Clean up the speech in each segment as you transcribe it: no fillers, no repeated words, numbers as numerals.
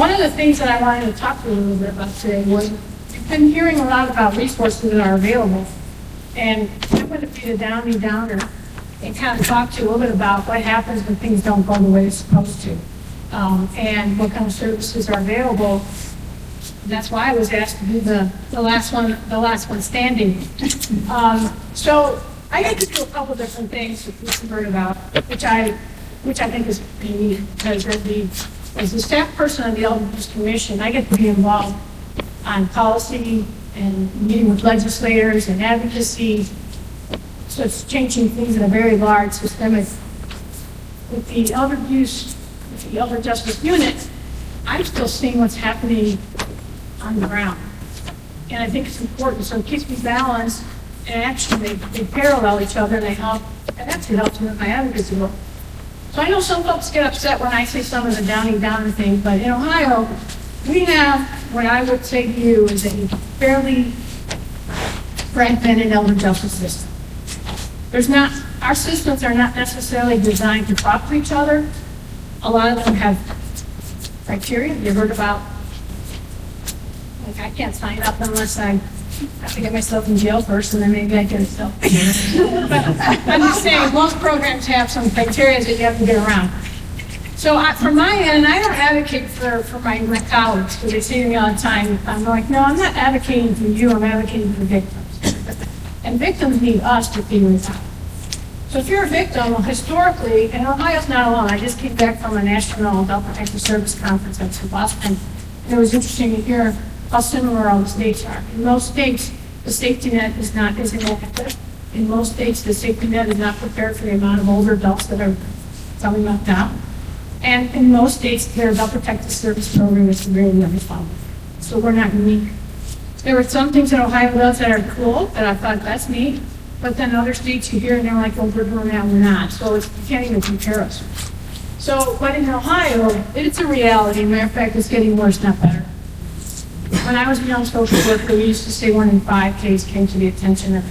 one of the things that I wanted to talk to you a little bit about today was we've been hearing a lot about resources that are available. And I'm going to be the downer and kind of talk to you a little bit about what happens when things don't go the way they're supposed to. And what kind of services are available. That's why I was asked to be the last one standing. So I get to do a couple different things that we've heard about, which I think is neat, because as the staff person on the Elder Abuse Commission, I get to be involved on policy and meeting with legislators and advocacy. So it's changing things in a very large systemic. With the Elder Abuse, with the Elder Justice Unit, I'm still seeing what's happening on the ground. And I think it's important, so it keeps me balanced, and actually they parallel each other and they help, and that's what helps me with my advocacy work. So I know some folks get upset when I say some of the downer things, but in Ohio, we have what I would say to you is a fairly fragmented elder justice system. Our systems are not necessarily designed to talk to each other. A lot of them have criteria you heard about. Like, I can't sign up unless I have to get myself in jail first, and then maybe I get a self. But I'm just saying, most programs have some criteria that you have to get around. So from my end, I don't advocate for my colleagues, because they say to me all the time, I'm like, no, I'm not advocating for you, I'm advocating for victims. And victims need us to figure it out. So if you're a victim, historically, and Ohio's not alone, I just came back from a national adult protective service conference that's in Boston. And it was interesting to hear how similar all the states are. In most states, the safety net isn't active. In most states, the safety net is not prepared for the amount of older adults that are coming up now. And in most states, their adult protective service program is severely underfunded. So we're not unique. There were some things that Ohio does that are cool, that I thought that's neat, but then other states you hear and they're like, oh, we're doing that, we're not. So you can't even compare us. So, but in Ohio, it's a reality. Matter of fact, it's getting worse, not better. When I was a young social worker, we used to say 1 in 5 cases came to the attention of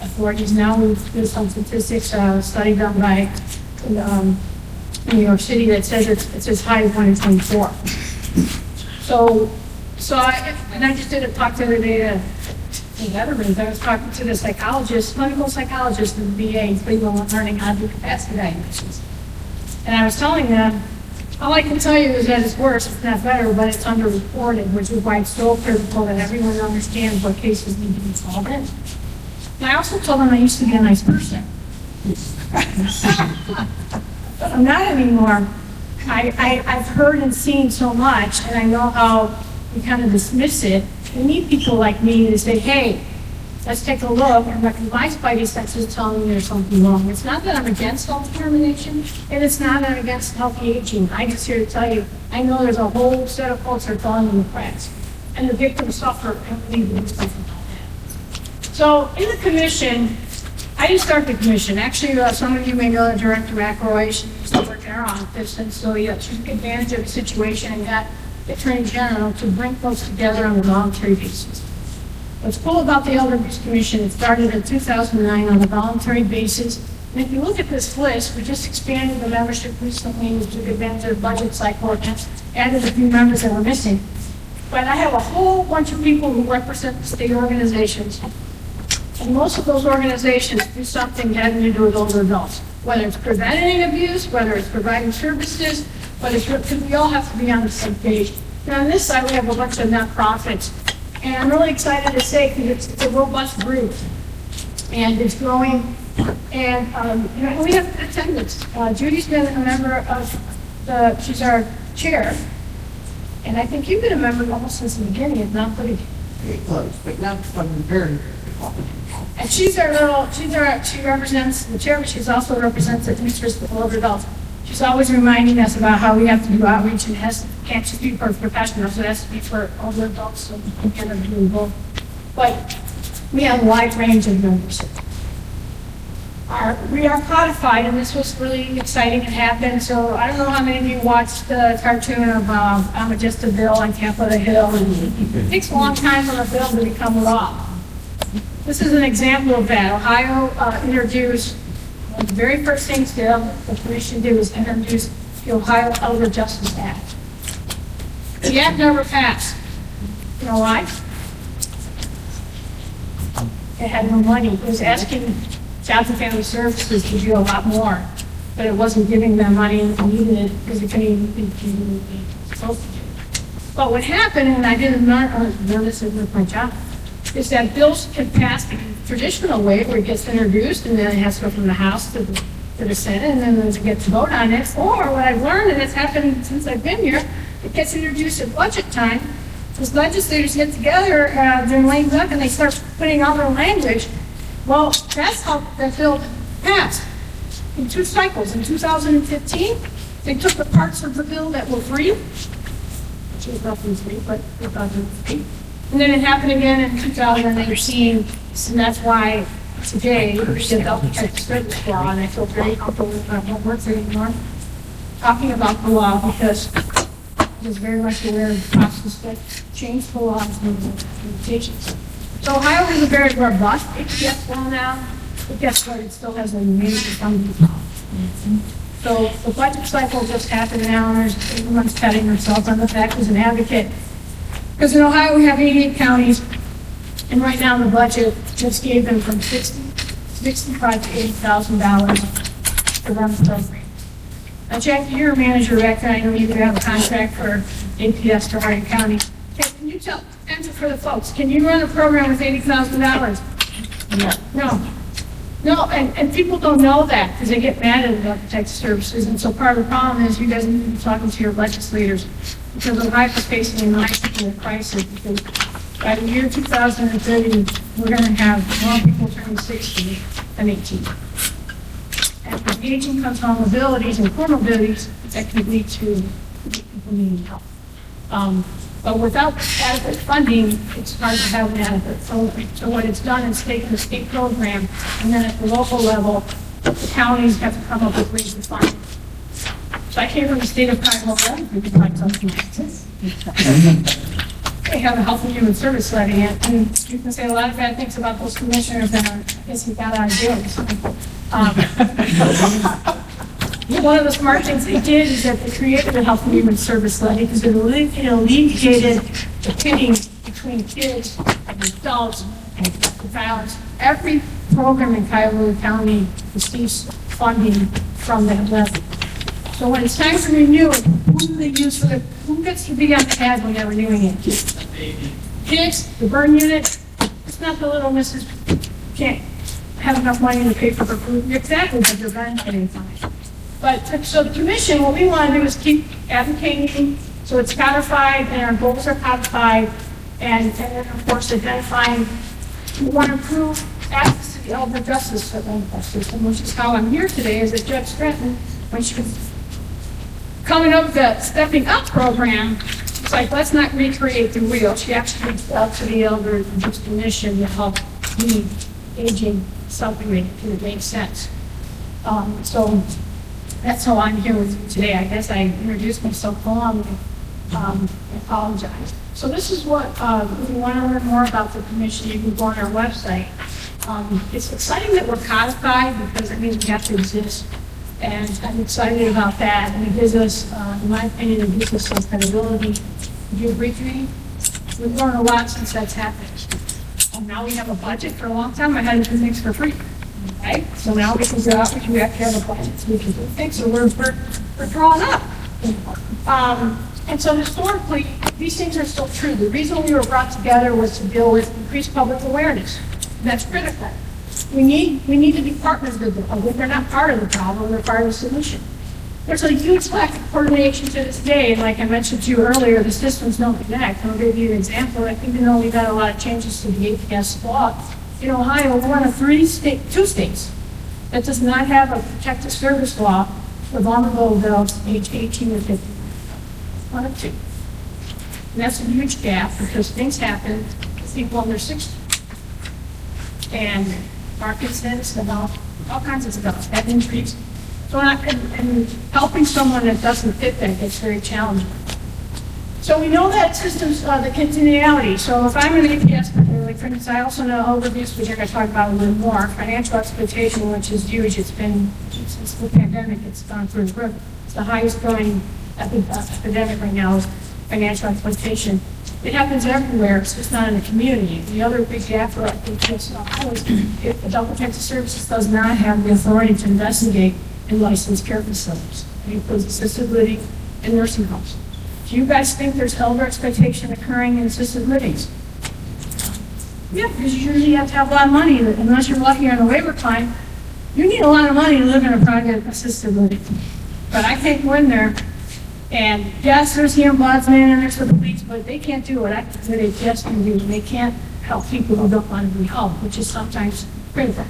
authorities. Now there's some statistics, a study done by New York City that says it's as high as 1 in 24. So I just did a talk the other day to veterans. I was talking to the psychologist, clinical psychologist in the VA in Cleveland, learning how to do capacity diagnosis. And I was telling them, all I can tell you is that it's worse, it's not better, but it's underreported, which is why it's so critical that everyone understands what cases need to be solved in. And I also told them I used to be a nice person. But I'm not anymore. I've heard and seen so much, and I know how we kind of dismiss it. We need people like me to say, hey, let's take a look, and my spidey sense is telling me there's something wrong. It's not that I'm against self-determination, and it's not that I'm against healthy aging. I'm just here to tell you, I know there's a whole set of folks that are falling in the cracks, and the victims suffer, and we need to do something about that. So in the commission, I didn't start the commission. Actually, some of you may know that Director McElroy, she used to work in our office, and so she took advantage of the situation and got the Attorney General to bring folks together on a voluntary basis. What's cool about the Elder Abuse Commission, it started in 2009 on a voluntary basis. And if you look at this list, we just expanded the membership recently. We took advantage of the budget cycle and added a few members that were missing. But I have a whole bunch of people who represent the state organizations. And most of those organizations do something having to do with older adults, whether it's preventing abuse, whether it's providing services, because we all have to be on the same page. Now on this side, we have a bunch of nonprofits. And I'm really excited to say, because it's a robust group, and it's growing, and we have attendance. Judy's been a member of she's our chair, and I think you've been a member almost since the beginning, if not pretty close, but not from the very and she represents the chair, but she also represents the interest of older adults. She's always reminding us about how we have to do outreach, and can't just be for professionals, it has to be for older adults, so we can end up doing both. But we have a wide range of members. We are codified, and this was really exciting. It happened. So I don't know how many of you watched the cartoon of I'm Just a Bill on Capitol Hill, and it takes a long time for a bill to become law. This is an example of that. Ohio introduced, one of the very first things the commission did was introduce the Ohio Elder Justice Act. The The act never passed. You know why? It had no money. It was asking Jobs and Family Services to do a lot more, but it wasn't giving them money and they needed it because it couldn't even be supposed to do. But what happened, and I didn't learn this with my job, is that bills can pass the traditional way where it gets introduced and then it has to go from the House to the Senate and then they get to vote on it. Or what I've learned, and it's happened since I've been here, it gets introduced at budget time. As legislators get together during lame duck and they start putting out their language. Well, that's how that bill passed in 2 cycles. In 2015, they took the parts of the bill that were free, which was roughly free, but 2003. And then it happened again in 2018, and that's why today we did the Advocacy law, and I feel very comfortable with my won't work anymore talking about the law because I was very much aware of the process that changed the laws and the limitations. So Ohio is a very robust APS law now, but guess what? It still has a major funding problem. So the budget cycle just happened now, and everyone's patting themselves on the back as an advocate. Because in Ohio we have 88 counties, and right now the budget just gave them from $65,000 to $80,000 to run the program. Now, Jackie, you're a manager back then. I know you have a contract for APS for Hardin County. Hey, can you answer for the folks? Can you run a program with $80,000? No, and people don't know that because they get mad at the Texas services. And so part of the problem is you guys need to be talking to your legislators because Ohio is facing a nice crisis. Because by the year 2030, we're going to have more people turning 60 than 18. And with aging comes vulnerabilities and comorbidities that can lead to people needing help. But without adequate funding, it's hard to have an adequate program. So what it's done is taken the state program, and then at the local level, the counties have to come up with ways to fund it. So I came from the state of Colorado, we could find something like this. They have a Health and Human Service levy, and you can say a lot of bad things about those commissioners that I guess he got out of jail. One of the smart things they did is that they created the Health and Human Service levy because it alleviated the pitting between kids and adults and violence. Every program in Cuyahoga County receives funding from that levy. So when it's time to renew it, who do they use for who gets to be on the pad when they're renewing it? Kids, the burn unit. It's not the little missus can't have enough money to pay for her food. Exactly, but they're benefiting from it. But so the commission, what we want to do is keep advocating so it's codified and our goals are codified, and then of course identifying. We want to improve access to the elder justice system, which is how I'm here today. Is that Judge Stratton, when she was coming up with the Stepping Up program, it's like let's not recreate the wheel. She actually reached out to the elder abuse commission to help lead aging something that makes sense. So that's how I'm here with you today. I guess I introduced myself long. I apologize. So this is what, if you want to learn more about the commission, you can go on our website. It's exciting that we're codified because it means we have to exist. And I'm excited about that. And it gives us, in my opinion, it gives us some credibility. Would you agree with me? We've learned a lot since that's happened. And now we have a budget. For a long time, I had to do things for free. Right? So now we can go out, we have to have a budget so we can do things. So we're drawing up. And so historically, these things are still true. The reason we were brought together was to deal with increased public awareness. That's critical. We need to be partners with the public. They're not part of the problem, they're part of the solution. There's a huge lack of coordination to this day, and like I mentioned to you earlier, the systems don't connect. I'll give you an example. I think we've got a lot of changes to the APS law. In Ohio, we're one of two states that does not have a protective service law for vulnerable adults aged 18 to 50. One of two. And that's a huge gap because things happen to people under 60. And Parkinson's, all kinds of stuff, head injuries. So and helping someone that doesn't fit that gets very challenging. So we know that systems, the continuality. So if I'm an APS, like for instance, I also know overabuse, which I'm going to talk about a little more. Financial exploitation, which is huge. It's been, since the pandemic, it's gone through the roof. It's the highest growing epidemic right now is financial exploitation. It happens everywhere, it's just not in the community. The other big gap for, I think, is if adult protective services does not have the authority to investigate in licensed care facilities. It includes assisted living and nursing homes. Do you guys think there's elder exploitation occurring in assisted livings? Yeah, because you usually have to have a lot of money, unless you're lucky on a waiver claim. You need a lot of money to live in a private assisted living. But I can't go in there, and yes, there's the ombudsman and there's the police, but they can't do what I consider they just can do. They can't help people who don't want to be helped, which is sometimes critical.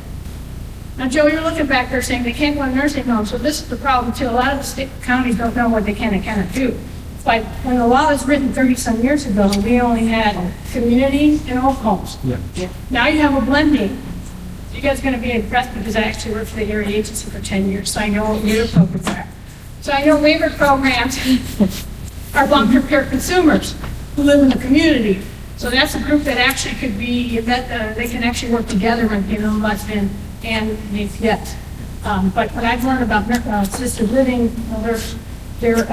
Now, Joe, you're looking back there saying they can't go to nursing homes, so this is the problem too. A lot of the state counties don't know what they can and cannot do. But when the law was written 30-some years ago, we only had community and old homes. Yeah. Now you have a blending. You guys are going to be impressed because I actually worked for the area agency for 10 years, so I know what waiver programs are. So I know waiver programs are long-term care consumers who live in the community. So that's a group that actually could be, that they can actually work together with, ombudsman and APS. But what I've learned about assisted living, they're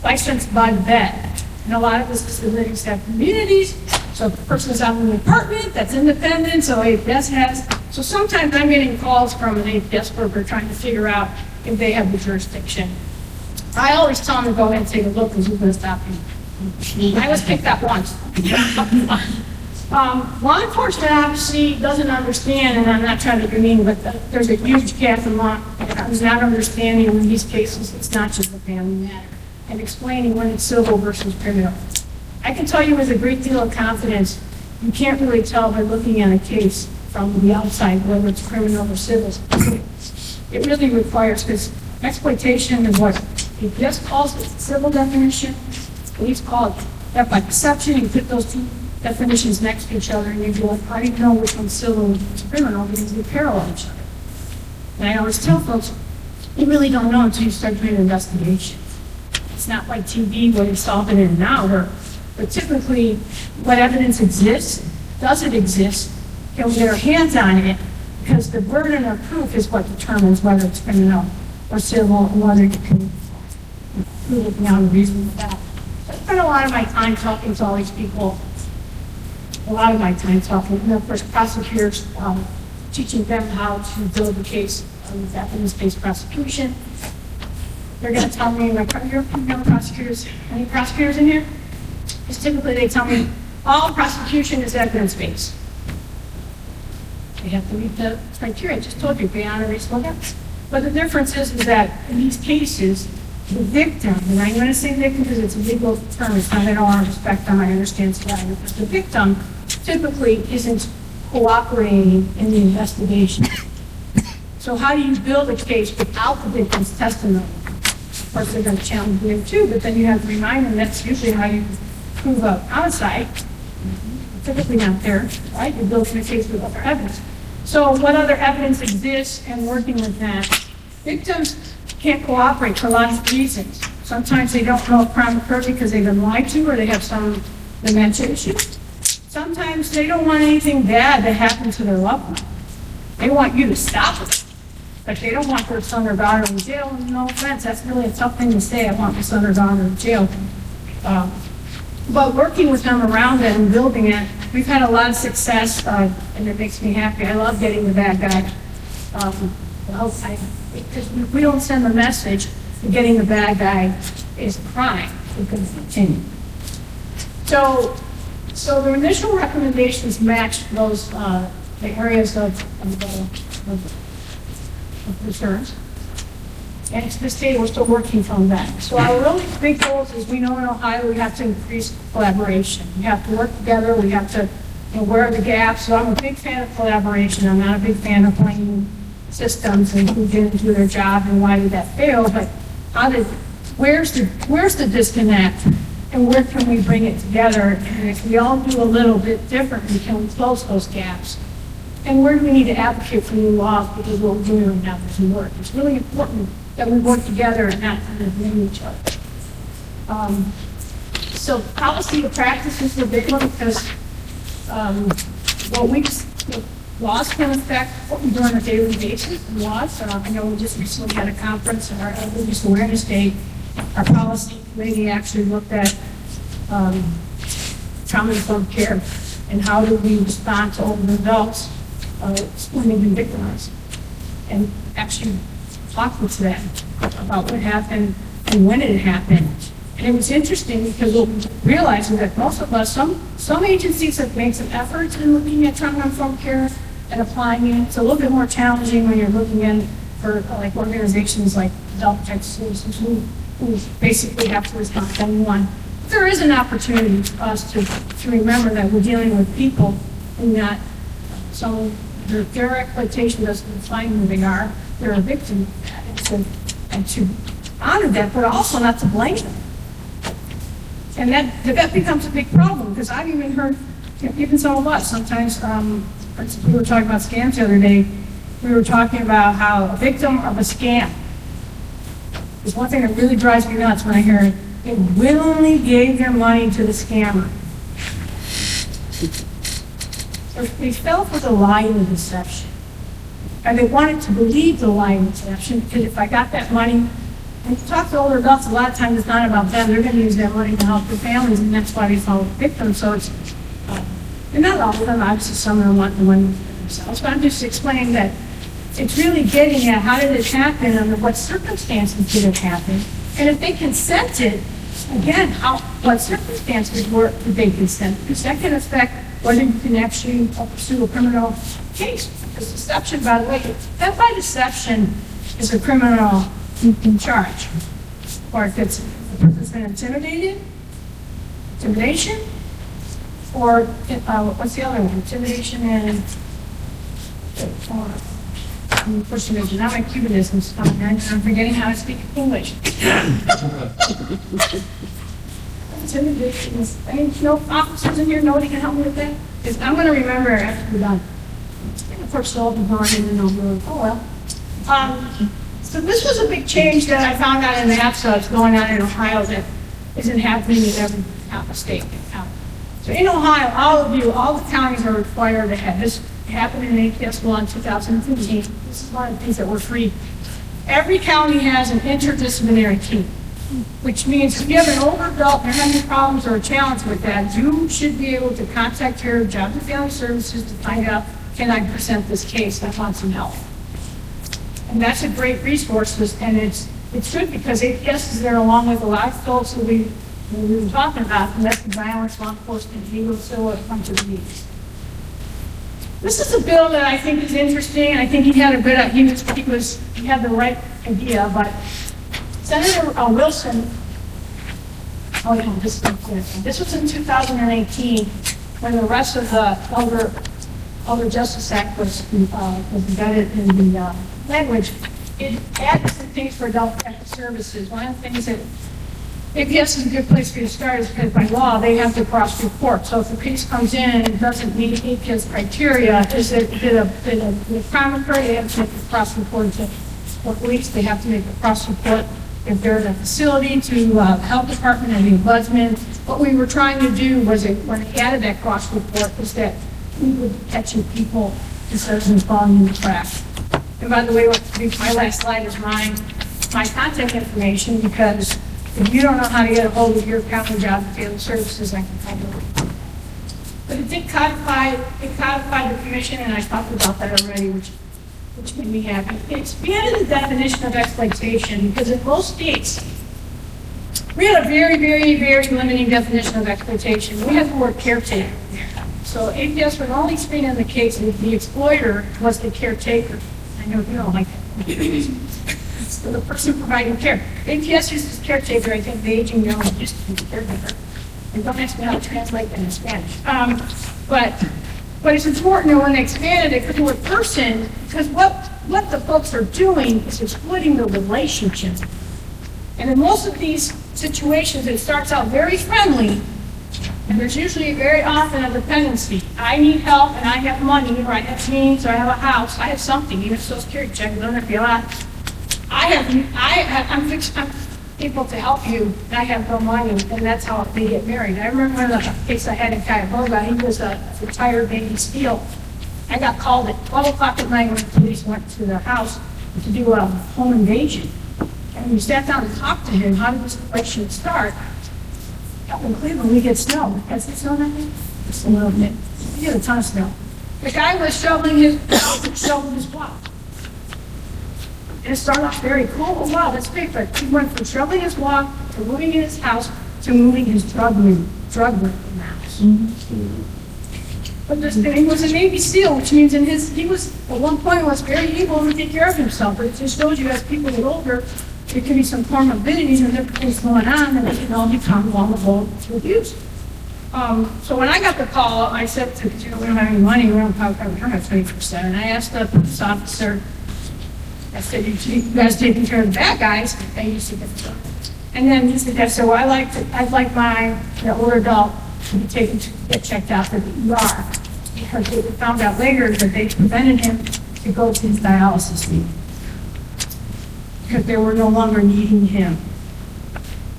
licensed by the bed. And a lot of assisted living have communities. So if the person's out in an apartment, that's independent, so APS has. So sometimes I'm getting calls from an APS broker trying to figure out if they have the jurisdiction. I always tell them to go ahead and take a look because who's going to stop you? I was kicked out once. Law enforcement obviously doesn't understand, and I'm not trying to be mean, but there's a huge gap in law. There's not understanding in these cases, it's not just a family matter, and explaining when it's civil versus criminal. I can tell you with a great deal of confidence, you can't really tell by looking at a case from the outside whether it's criminal or civil. It really requires, because exploitation is what it just calls it civil definition. Police call it theft by deception. You put those two definitions next to each other and you go, I don't know which one's civil and which is criminal because they parallel each other. And I always tell folks, you really don't know until you start doing an investigation. It's not like TV where you solve it in an hour, but typically what evidence exists, does it exist, can we get our hands on it, because the burden of proof is what determines whether it's criminal or civil, and whether you can prove it beyond a reasonable doubt. I spend a lot of my time talking to all these people, and of course prosecutors, teaching them how to build a case with evidence-based prosecution. They're going to tell me, prosecutors, any prosecutors in here? Because typically they tell me all prosecution is evidence-based. They have to meet the criteria. I just told you, beyond a reasonable doubt. But the difference is that in these cases, the victim, and I'm going to say victim because it's a legal term, it's not at all on the spectrum, I understand slightly, but the victim typically isn't cooperating in the investigation. So how do you build a case without the victim's testimony? Of course, they're going to challenge them too, but then you have to remind them that's usually how you prove a homicide. Typically not there, right? You're building a case with other evidence. So what other evidence exists and working with that? Victims can't cooperate for lots of reasons. Sometimes they don't know a crime occurred because they've been lied to or they have some dementia issue. Sometimes they don't want anything bad to happen to their loved one. They want you to stop it. But they don't want their son or daughter in jail. And no offense, that's really a tough thing to say. I want my son or daughter in jail. But working with them around it and building it, we've had a lot of success, and it makes me happy. I love getting the bad guy. Because we don't send the message that getting the bad guy is a crime, we can continue. So the initial recommendations match those the areas of concerns. And to this day, we're still working from that. So our really big goals is we know in Ohio we have to increase collaboration. We have to work together. We have to, where are the gaps? So I'm a big fan of collaboration. I'm not a big fan of blaming systems and who didn't do their job and why did that fail. But where's the disconnect? And where can we bring it together? And if we all do a little bit differently, can we close those gaps? And where do we need to advocate for new laws because what we're doing right now doesn't work? It's really important that we work together and not kind of blame each other. So policy to practice is the big one because laws can affect what we do on a daily basis. Laws, I know we just recently had a conference on our Abuse Awareness Day. Our policy committee actually looked at trauma-informed care, and how do we respond to older adults when they've been victimized, and actually talk with them about what happened and when it happened. And it was interesting because we'll realize that most of us, some agencies have made some efforts in looking at trauma-informed care and applying it. It's a little bit more challenging when you're looking in for like organizations like Adult Protective Services who basically have to respond to anyone. There is an opportunity for us to remember that we're dealing with people and that their exploitation doesn't define who they are. They're a victim of that. And to honor that, but also not to blame them. And that becomes a big problem, because I've even heard, even some of us, sometimes, for instance, we were talking about scams the other day. We were talking about how a victim of a scam is one thing that really drives me nuts when I hear it. They willingly gave their money to the scammer. So they fell for the lie and the deception. And they wanted to believe the lie and deception, because if I got that money, and you talk to older adults, a lot of times it's not about them. They're going to use that money to help their families, and that's why they fall victims. So it's, and not all of them, obviously some of them want the money for themselves, but I'm just explaining that it's really getting at how did it happen, under what circumstances did it happen, and if they consented, again, what circumstances did they consent? Because that can affect whether you can actually pursue a criminal case. Because deception, by the way, theft by deception is a criminal in charge. Or if the person's been intimidation, or what's the other one? Intimidation and impersonation. Now my Cubanism's coming in, I'm forgetting how to speak English. Intimidation is, no officers in here, nobody can help me with that? Because I'm going to remember after we're done. Of course, all the born in the over. Oh well. So this was a big change that I found out in the APSA that's going on in Ohio that isn't happening in every state. So in Ohio, all the counties are required to have this happen in APS law in 2015. This is one of the things that we're free. Every county has an interdisciplinary team, which means if you have an older adult and you're having problems or a challenge with that, you should be able to contact your Job and Family Services to find out, can I present this case? I want some help. And that's a great resource, and it's good because APS is there along with a lot of folks that we were talking about, domestic violence, law enforcement, legal, civil, a bunch of these. This is a bill that I think is interesting. I think he had a good, he had the right idea, but Senator Wilson, this was in 2018 when the rest of the Elder Justice Act was embedded in the language. It added some things for adult protective services. One of the things that APS is a good place for you to start is because by law they have to cross-report. So if a case comes in and it doesn't meet APS criteria, is it a crime occurred, they have to make a cross-report to police. They have to make a cross-report if they're in a facility to the health department and the ombudsman. What we were trying to do was, when they added that cross-report, was that we would catching people instead of falling in the cracks. And by the way, my last slide is my contact information, because if you don't know how to get a hold of your county Job and Family Services, I can help you. But it did codify the commission, and I talked about that already, which made me happy. It expanded the definition of exploitation, because in most states, we had a very, very, very limiting definition of exploitation. We had the word caretaker there. So APS would only screen in the case if the exploiter was the caretaker. I know you don't like that. So the person providing care. APS uses caretaker. I think the aging young used to be caretaker. And don't ask me how to translate that in Spanish. But it's important that when they expanded it to a person, because what the folks are doing is exploiting the relationship. And in most of these situations, it starts out very friendly, and there's usually very often a dependency. I need help, and I have money, or I have means, or I have a house, I have something, even a Social Security check, it doesn't feel a lot. I'm able to help you, and I have no money, and that's how they get married. I remember the case I had in Cuyahoga. He was a retired Navy SEAL. I got called at 12 o'clock at night when the police went to the house to do a home invasion. And we sat down and talked to him. How did this relationship start? Up in Cleveland, we get snow. Has it snowed that day? Just a little bit. We get a ton of snow. The guy was shoveling his walk. And it started off very cool. Oh, wow, that's great. But he went from shoveling his walk to moving in his house to moving his drug ring in the house. But this thing was a Navy SEAL, which means he was, at one point, was very able to take care of himself. But it just shows you as people get older, there can be some comorbidities and different things going on, and they can all become vulnerable to abuse. So when I got the call, I said, we don't have any money, we don't have 20%. And I asked the police officer, I said, you guys taking care of the bad guys? And he said, and then he said, so I'd like my older adult to be taken to get checked out for the ER. Because they found out later that they prevented him to go to his dialysis meeting. Because they were no longer needing him.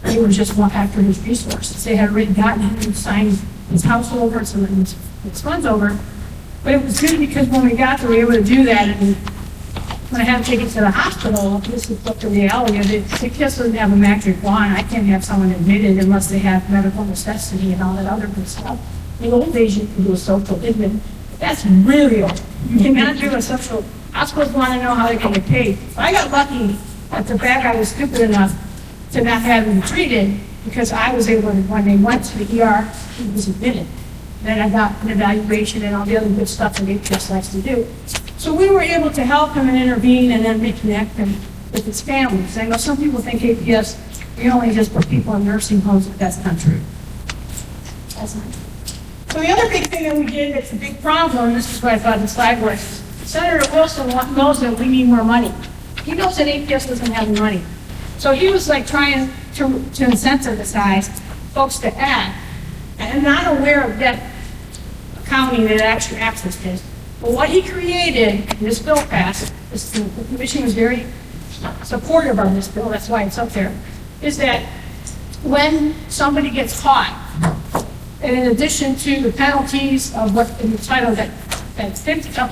They were just after his resources. They had already gotten him to sign his house over, so his funds over. But it was good because when we got there, we were able to do that. And when I had to take it to the hospital, this is what the reality of it. CPS doesn't have a magic wand. I can't have someone admitted unless they have medical necessity and all that other good stuff. In the old days, you could do a social admin. That's really old. You cannot do a social. Hospitals want to know how they can get paid. So I got lucky that the bad guy was stupid enough to not have him treated because I was able to, when they went to the ER, he was admitted. Then I got an evaluation and all the other good stuff that APS likes to do. So we were able to help him and intervene and then reconnect him with his family. Because I know some people think APS, we only just put people in nursing homes, but that's not true. That's not true. So the other big thing that we did that's a big problem, and this is what I thought the slide was, Senator Wilson knows that we need more money. He knows that APS doesn't have the money. So he was like trying to incentivize folks to act, and not aware of that accounting that actually access is. But what he created, this bill passed, the commission was very supportive of this bill, that's why it's up there, is that when somebody gets caught, and in addition to the penalties of what in the title that up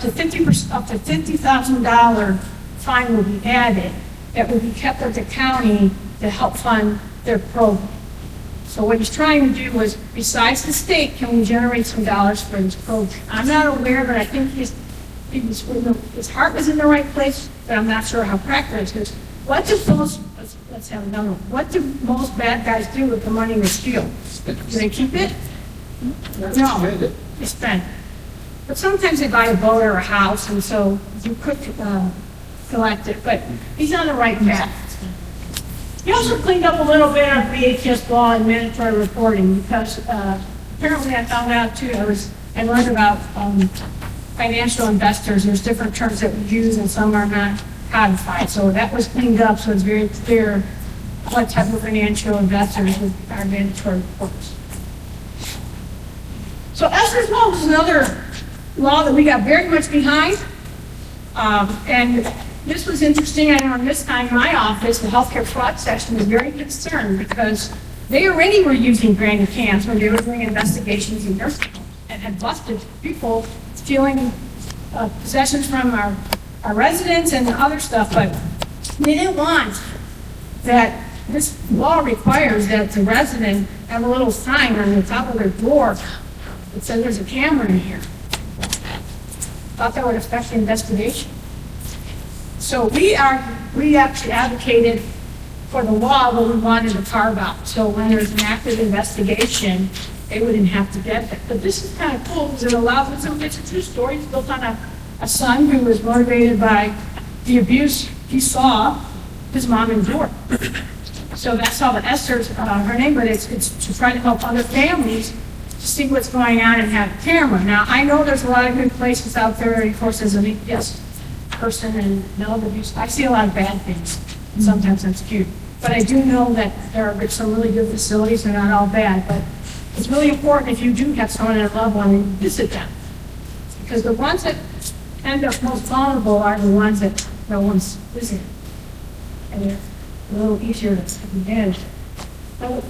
to $50,000 fine will be added, that will be kept at the county to help fund their program. So what he's trying to do was, besides the state, can we generate some dollars for this program? I'm not aware, but I think his heart was in the right place, but I'm not sure how practical it is. What do most, let's have another one. What do most bad guys do with the money they steal? Do they keep it? No, they spend it. But sometimes they buy a boat or a house, and so you could collect it, but he's on the right path. He also cleaned up a little bit of VHS law and mandatory reporting because apparently I found out too, I learned about financial investors. There's different terms that we use and some are not codified. So that was cleaned up so it's very clear what type of financial investors are mandatory reports. So Esther's law was another law that we got very much behind. And this was interesting. I know this time in my office, the healthcare fraud section was very concerned because they already were using granny cams when they were doing investigations in nursing homes and had busted people stealing possessions from our residents and other stuff. But they didn't want that. This law requires that the resident have a little sign on the top of their door that says there's a camera in here. Thought that would affect the investigation. So we actually advocated for the law, but we wanted to carve out. So when there's an active investigation, they wouldn't have to get that. But this is kind of cool because it allows, it's a true story. It's built on a son who was motivated by the abuse he saw his mom endure. So that's how the Esther's her name, but it's to try to help other families to see what's going on and have a camera. Now, I know there's a lot of good places out there, of course, as an EPS person and mental abuse. I see a lot of bad things, and sometimes that's cute. But I do know that there are some really good facilities, they're not all bad, but it's really important if you do have someone in a loved one and visit them. Because the ones that end up most vulnerable are the ones that no one's visiting. And they're a little easier to manage. So,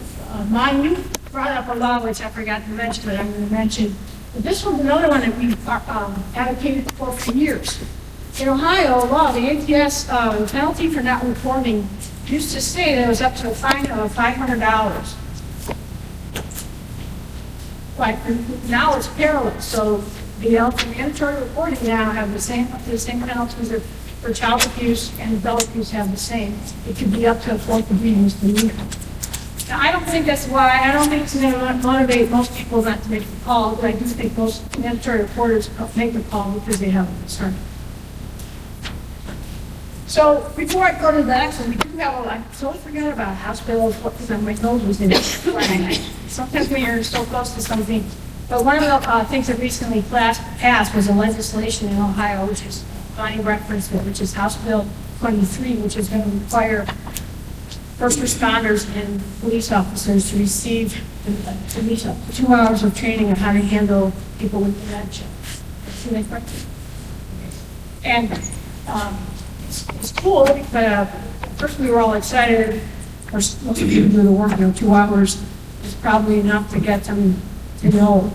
you brought up a law which I forgot to mention, but I'm going to mention. But this one's another one that we've advocated for years. In Ohio law, the APS penalty for not reporting used to say that it was up to a fine of $500. But now it's parallel, so the mandatory reporting now have the same penalties for child abuse, and adult abuse have the same. It could be up to a fourth degree misdemeanor. Now, I don't think it's going to motivate most people not to make the call, but I do think most mandatory reporters make the call because they have a concern. So before I go to the next one, we do have I totally forgot about House Bill, because my nose was in it. Sometimes when you're so close to something. But one of the things that recently passed was a legislation in Ohio, which is Bonnie referenced it, which is House Bill 23, which is going to require first responders and police officers to receive at least 2 hours of training on how to handle people with dementia. See that correct? And it's cool, but first we were all excited. Of course, most people do the work, 2 hours is probably enough to get them to know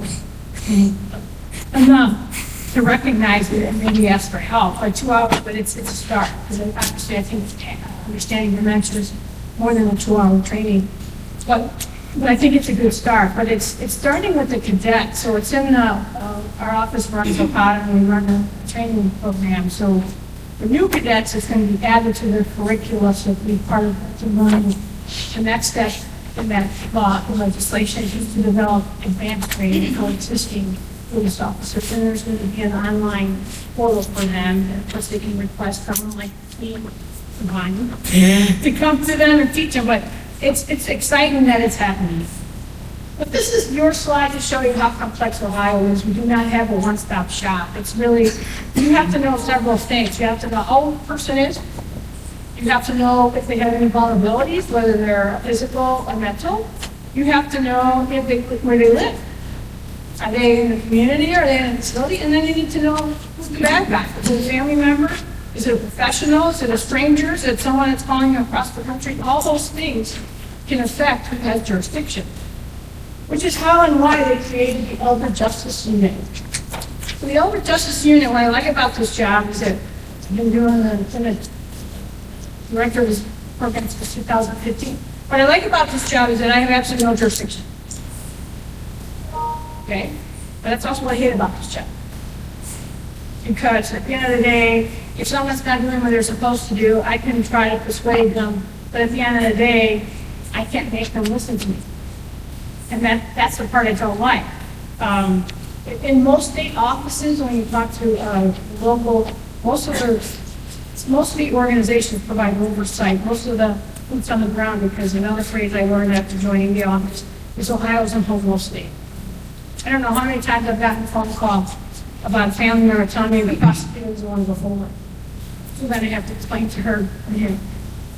enough to recognize it and maybe ask for help. But 2 hours, but it's a start, because obviously I think understanding dementia is more than a 2-hour training. But I think it's a good start. But it's starting with the cadets. So it's in our office runs a pod, and we run a training program. So for new cadets, it's going to be added to their curricula, so it'll be part of to learn. The next step in that law, the legislation, is to develop advanced training for existing police officers. And there's going to be an online portal for them. And of course, they can request someone like me to come to them and teach them. But it's exciting that it's happening. But this is your slide to show you how complex Ohio is. We do not have a one-stop shop. It's really, you have to know several things. You have to know how old the person is. You have to know if they have any vulnerabilities, whether they're physical or mental. You have to know where they live. Are they in the community? Are they in a facility? And then you need to know who's the bad guy. Is it a family member? Is it a professional? Is it a stranger? Is it someone that's calling across the country? All those things can affect who has jurisdiction, which is how and why they created the Elder Justice Unit. So the Elder Justice Unit, what I like about this job is that I've been doing the director of this program since 2015. What I like about this job is that I have absolutely no jurisdiction. Okay? But that's also what I hate about this job. Because at the end of the day, if someone's not doing what they're supposed to do, I can try to persuade them, but at the end of the day, I can't make them listen to me. And that's the part I don't like. In most state offices, when you talk to local, most of the organizations provide oversight, most of the boots on the ground, because another phrase I learned after joining the office is Ohio's a home rule state. I don't know how many times I've gotten phone calls about a family member telling me the prosecutor is the one to go forward. So then I have to explain to her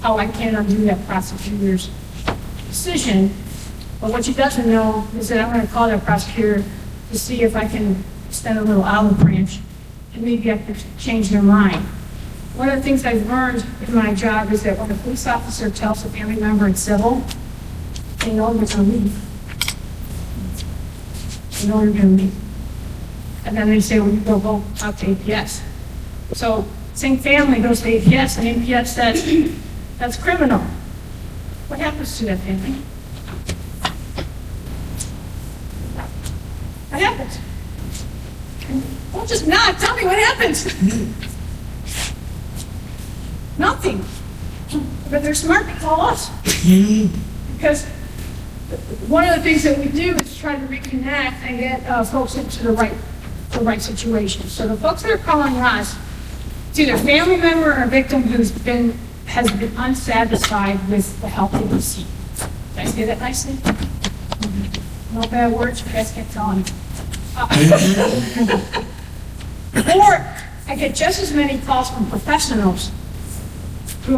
how I can't undo that prosecutor's decision. But what she doesn't know is that I'm going to call that prosecutor to see if I can extend a little olive branch and maybe I could change their mind. One of the things I've learned in my job is that when a police officer tells a family member it's civil, they know they're going to leave. They know they're going to leave. And then they say, well, you go vote out to APS. So same family goes to APS, and APS says, that's criminal. What happens to that family? What happens? Well, just not. Tell me what happens. Nothing. But they're smart to call us. Because one of the things that we do is try to reconnect and get folks into the right situation. So the folks that are calling us, it's either a family member or a victim has been unsatisfied with the help they receive. Did I say that nicely? No bad words, you guys can't tell me. Or I get just as many calls from professionals who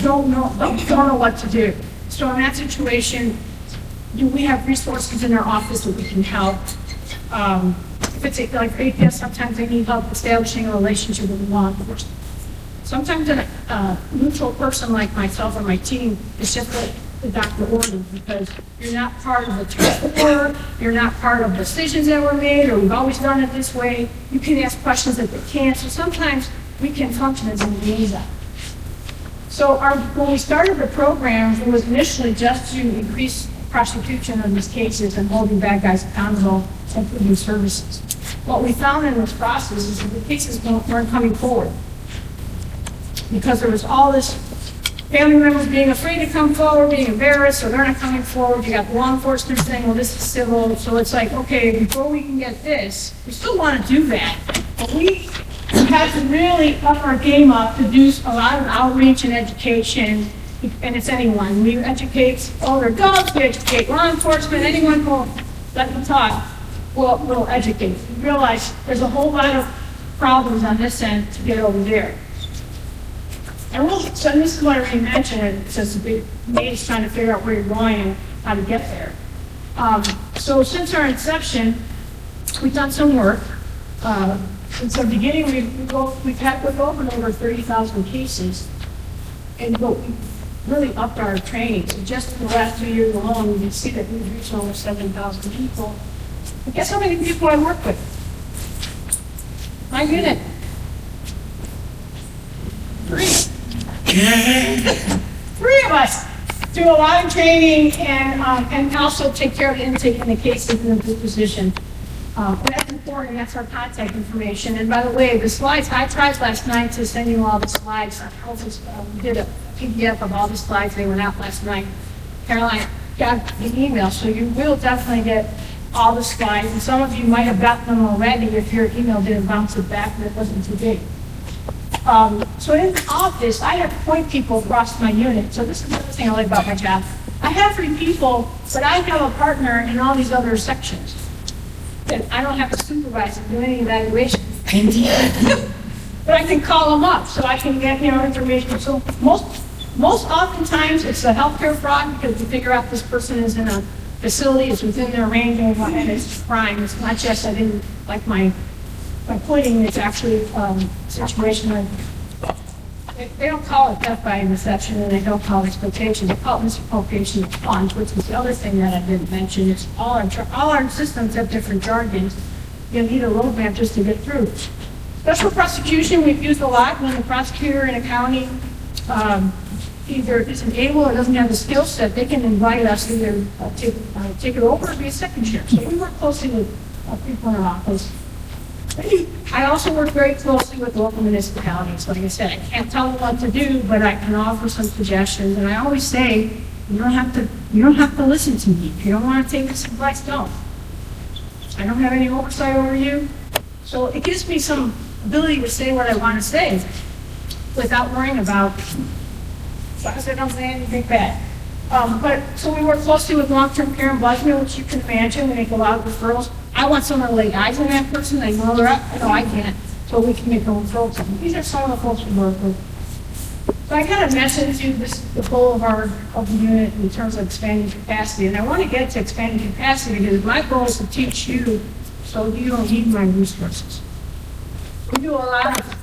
don't know what to do. So in that situation, we have resources in our office that we can help. If it's like APS, sometimes they need help establishing a relationship with law enforcement. Sometimes a neutral person like myself or my team is just like the doctor ordered, because you're not part of the task force, you're not part of decisions that were made, or we've always done it this way. You can ask questions that they can't. So sometimes we can function as a liaison. So when we started the program, it was initially just to increase prosecution of these cases and holding bad guys accountable and proving services. What we found in this process is that the cases weren't coming forward because there was all this family members being afraid to come forward, being embarrassed, so they're not coming forward. You got law enforcement saying, well, this is civil. So it's like, okay, before we can get this, we still want to do that. But we have to really up our game up to do a lot of outreach and education. And it's anyone. We educate older adults, we educate law enforcement, anyone who will let them talk, we'll educate. We realize there's a whole lot of problems on this end to get over there. And so this is what I already mentioned, it says the big maze trying to figure out where you're going and how to get there. So since our inception, we've done some work. Since the beginning, we've opened over 30,000 cases, and we really upped our training. So just in the last 2 years alone, you can see that we've reached over 7,000 people. And guess how many people I work with? My unit. 3. 3 of us do a lot of training and also take care of the intake in the cases in the disposition. And that's important. That's our contact information. And by the way, the slides, I tried last night to send you all the slides. I also did a PDF of all the slides. They went out last night. Caroline got the email, so you will definitely get all the slides. And some of you might have gotten them already if your email didn't bounce it back and it wasn't too big. So in the office, I have point people across my unit. So this is the other thing I like about my job. I have 3 people, but I have a partner in all these other sections. And I don't have to supervise and do any evaluation. But I can call them up so I can get information. So most oftentimes it's a healthcare fraud because we figure out this person is in a facility, it's within their range, and it's crime. It's not just I didn't like my pudding. It's actually a situation where they don't call it theft by deception and they don't call it exploitation. They call it misappropriation of funds, which is the other thing that I didn't mention. It's all our systems have different jargons. You need a roadmap just to get through. Special prosecution we've used a lot when the prosecutor in a county either isn't able or doesn't have the skill set. They can invite us to either take it over or be a second chair. So we work closely with people in our office. I also work very closely with local municipalities. Like I said, I can't tell them what to do, but I can offer some suggestions. And I always say, you don't have to listen to me. If you don't want to take this advice, don't. I don't have any oversight over you. So it gives me some ability to say what I want to say without worrying about, as long as I don't say anything bad. So we work closely with long-term care ombudsman, which you can imagine. We make a lot of referrals. I want someone to lay eyes on that person. They know they're up. No, I can't. So we can make a referral to them. These are some of the folks we work with. So I kind of mentioned to you the goal of the unit in terms of expanding capacity. And I want to get to expanding capacity because my goal is to teach you so you don't need my resources. We do a lot of,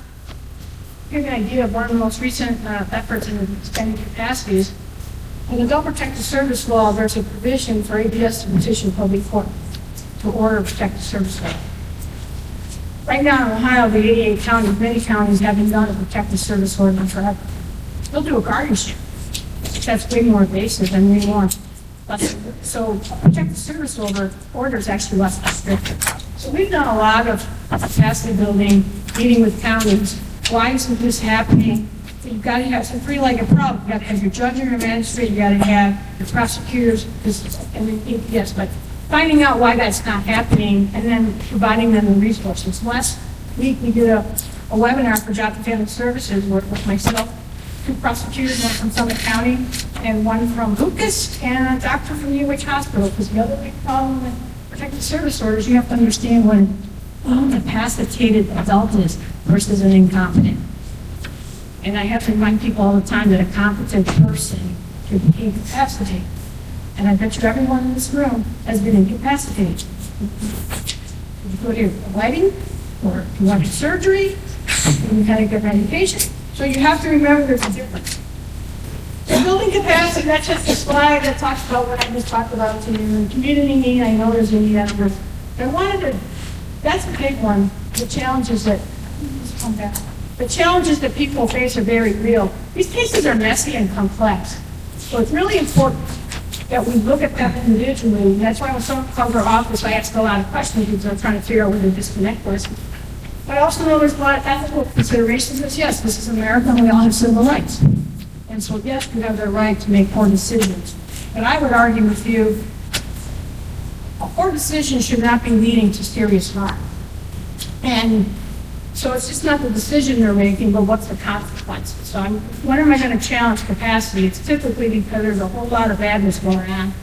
give you an idea of one of the most recent efforts in expanding capacities. In the Adult Protective Service Law, there's a provision for ABS to petition public court to order a protective service law. Right now in Ohio, the 88 counties, many counties haven't done a protective service order forever. They'll do a guardianship. That's way more invasive and way more less. So a protective service order is actually less restrictive. So we've done a lot of capacity building, meeting with counties. Why isn't this happening? You've got to have some three-legged problem. You've got to have your judge and your magistrate. You've got to have your prosecutors, but finding out why that's not happening and then providing them the resources. Last week we did a webinar for Job and Family Services with myself, 2 prosecutors, one from Summit County and one from Lucas, and a doctor from UH Hospital, because the other big problem with protective service orders, you have to understand what an incapacitated adult is versus an incompetent. And I have to remind people all the time that a competent person can be incapacitated. And I bet you everyone in this room has been incapacitated. Did you go to a wedding? Or you went to surgery? You had to get medication? So you have to remember there's a difference. So building capacity, that's just a slide that talks about what I just talked about to you. Community need, I know there's a need out there. That's a big one. The challenges that, the challenges that people face are very real. These cases are messy and complex. So it's really important that we look at them individually. And that's why when someone comes to our office, I ask a lot of questions because I'm trying to figure out where the disconnect was. But I also know there's a lot of ethical considerations. Because yes, this is America and we all have civil rights. And so yes, we have the right to make poor decisions. But I would argue with you, a poor decision should not be leading to serious harm. And so it's just not the decision they're making, but what's the consequences. So when am I going to challenge capacity? It's typically because there's a whole lot of badness going on.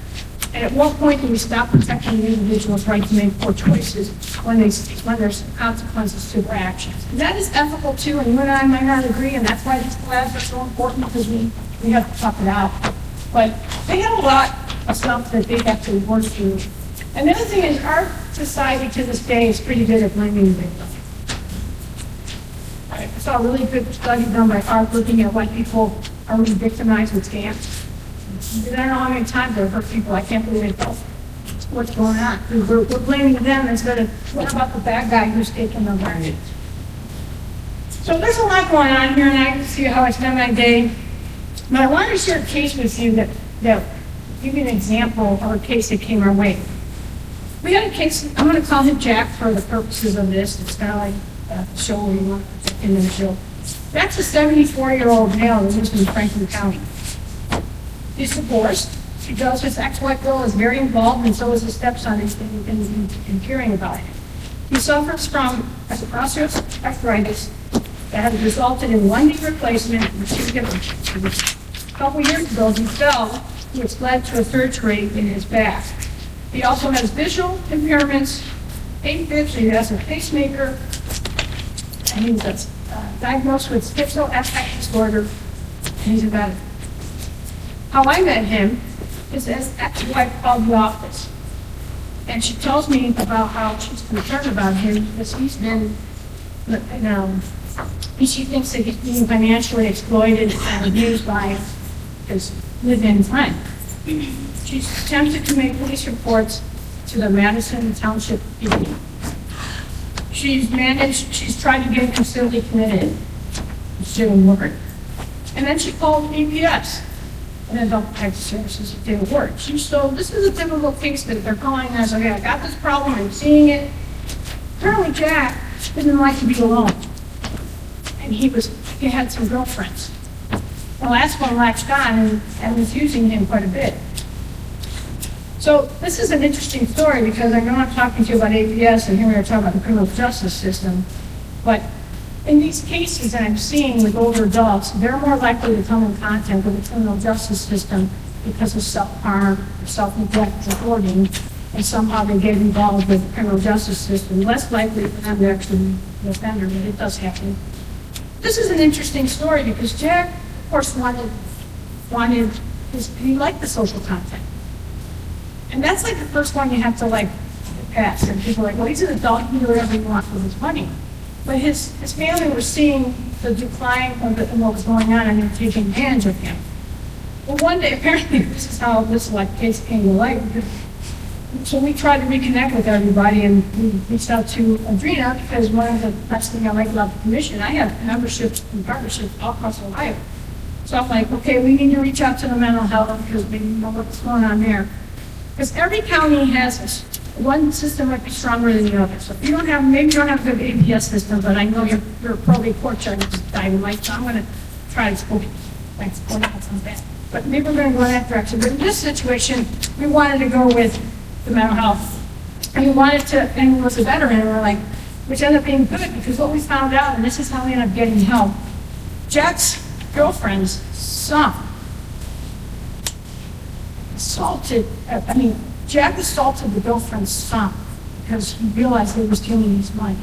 And at what point do we stop protecting the individual's right to make poor choices when there's consequences to their actions? And that is ethical too, and you and I might not agree, and that's why these labs are so important, because we have to talk it out. But they have a lot of stuff that they have to work through. And the other thing is, our society to this day is pretty good at blaming the victim. I saw a really good study done by Harvard looking at why people are really victimized with scams. I don't know how many times I've heard people, I can't believe it, what's going on. We're blaming them instead of, what about the bad guy who's taking the money? So there's a lot going on here, and I can see how I spend my day. But I wanted to share a case with you that give you an example of a case that came our way. We had a case, I'm going to call him Jack for the purposes of this. It's kind of like a show where you want to in the show. That's a 74-year-old male who lives in Franklin County. He's divorced. His ex-wife Bill is very involved, and so is his stepson in hearing about it. He suffers from arthritis that has resulted in one knee replacement and two hip replacements. A couple years ago, he fell, which led to a surgery in his back. He also has visual impairments, AFib, so he has a pacemaker, and he's diagnosed with schizoaffective disorder, and he's a veteran. How I met him is his ex-wife called the office, and she tells me about how she's concerned about him because he's been, she thinks that he's being financially exploited and abused by his live-in friend. She's attempted to make police reports to the Madison Township PD. She's tried to get him civilly committed. It didn't work. And then she called APS, and Adult Protective Services. It didn't work. So this is a typical case that they're calling us, okay, I got this problem, I'm seeing it. Apparently Jack didn't like to be alone. And he had some girlfriends. The last one latched on and was using him quite a bit. So this is an interesting story because I know I'm talking to you about APS and here we are talking about the criminal justice system, but in these cases that I'm seeing with older adults, they're more likely to come in contact with the criminal justice system because of self-harm or self-neglect or hoarding, and somehow they get involved with the criminal justice system. Less likely for them to actually be an offender, but it does happen. This is an interesting story because Jack, of course, he liked the social contact. And that's like the first one you have to like pass. And people are like, well, he's an adult, he can do whatever he wants with his money. But his family was seeing the decline of what was going on and they were taking advantage of him. Well, one day, apparently, this is how this case came to light. So we tried to reconnect with everybody and we reached out to Adrena because one of the best things I like about the commission, I have memberships and partnerships all across Ohio. So I'm like, okay, we need to reach out to the mental health because we know what's going on there. Because every county has this. One system might be stronger than the other. So if you don't have, maybe you don't have a good APS system, but I know you're probably court charges dynamite, so I'm going to try to support some bad. But maybe we're going to go in that direction. But in this situation, we wanted to go with the mental health. And we wanted to, and it was a veteran, and we're like, which ended up being good because what we found out, and this is how we ended up getting help, Jack's girlfriend's son Jack assaulted the girlfriend's son because he realized he was stealing his money.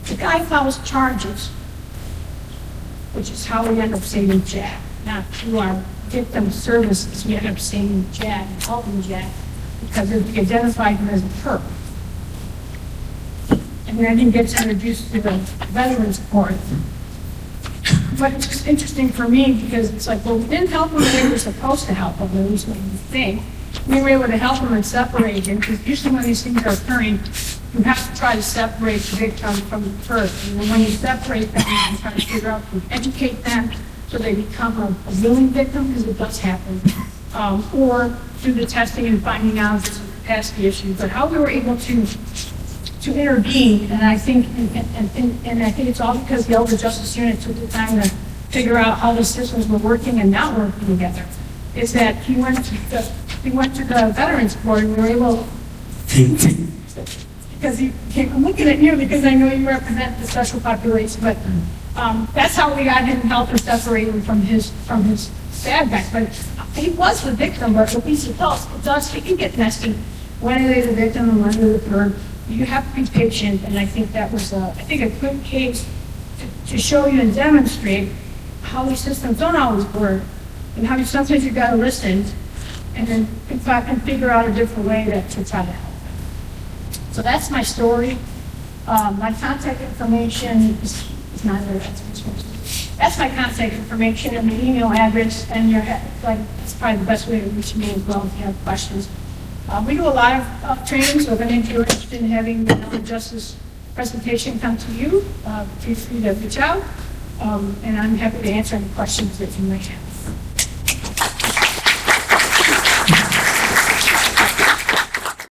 The guy files charges, which is how we end up saving Jack. Not through our victim services, we end up saving Jack and helping Jack because we identified him as a perp. And then he gets introduced to the Veterans Court. But it's just interesting for me because it's like, well, we didn't help him the way we were supposed to help him, at least what you think. We were able to help him and separate him because usually when these things are occurring, you have to try to separate the victim from the perp. And then when you separate them, you try to figure out to educate them so they become a willing victim because it does happen. or through the testing and finding out there's a capacity issue, but how we were able to intervene, and I think, and I think it's all because the Elder Justice Unit took the time to figure out how the systems were working and not working together, is that he went to the Veterans Court and we were able, because I'm looking at you because I know you represent the special population, but that's how we got him help and separate him from his bad guy. But he was the victim, but the piece of it can get messy. When are they the victim and when are they the third? You have to be patient, and I think that was a good case to show you and demonstrate how these systems don't always work, and how sometimes you've got to listen and then and figure out a different way to try to help. So that's my story. My contact information is not there. That's my contact information and my email address, and that's probably the best way to reach me as well if you have questions. We do a lot of trainings, so if any of you are interested in having the Elder Justice presentation come to you, feel free to reach out, and I'm happy to answer any questions that you might have.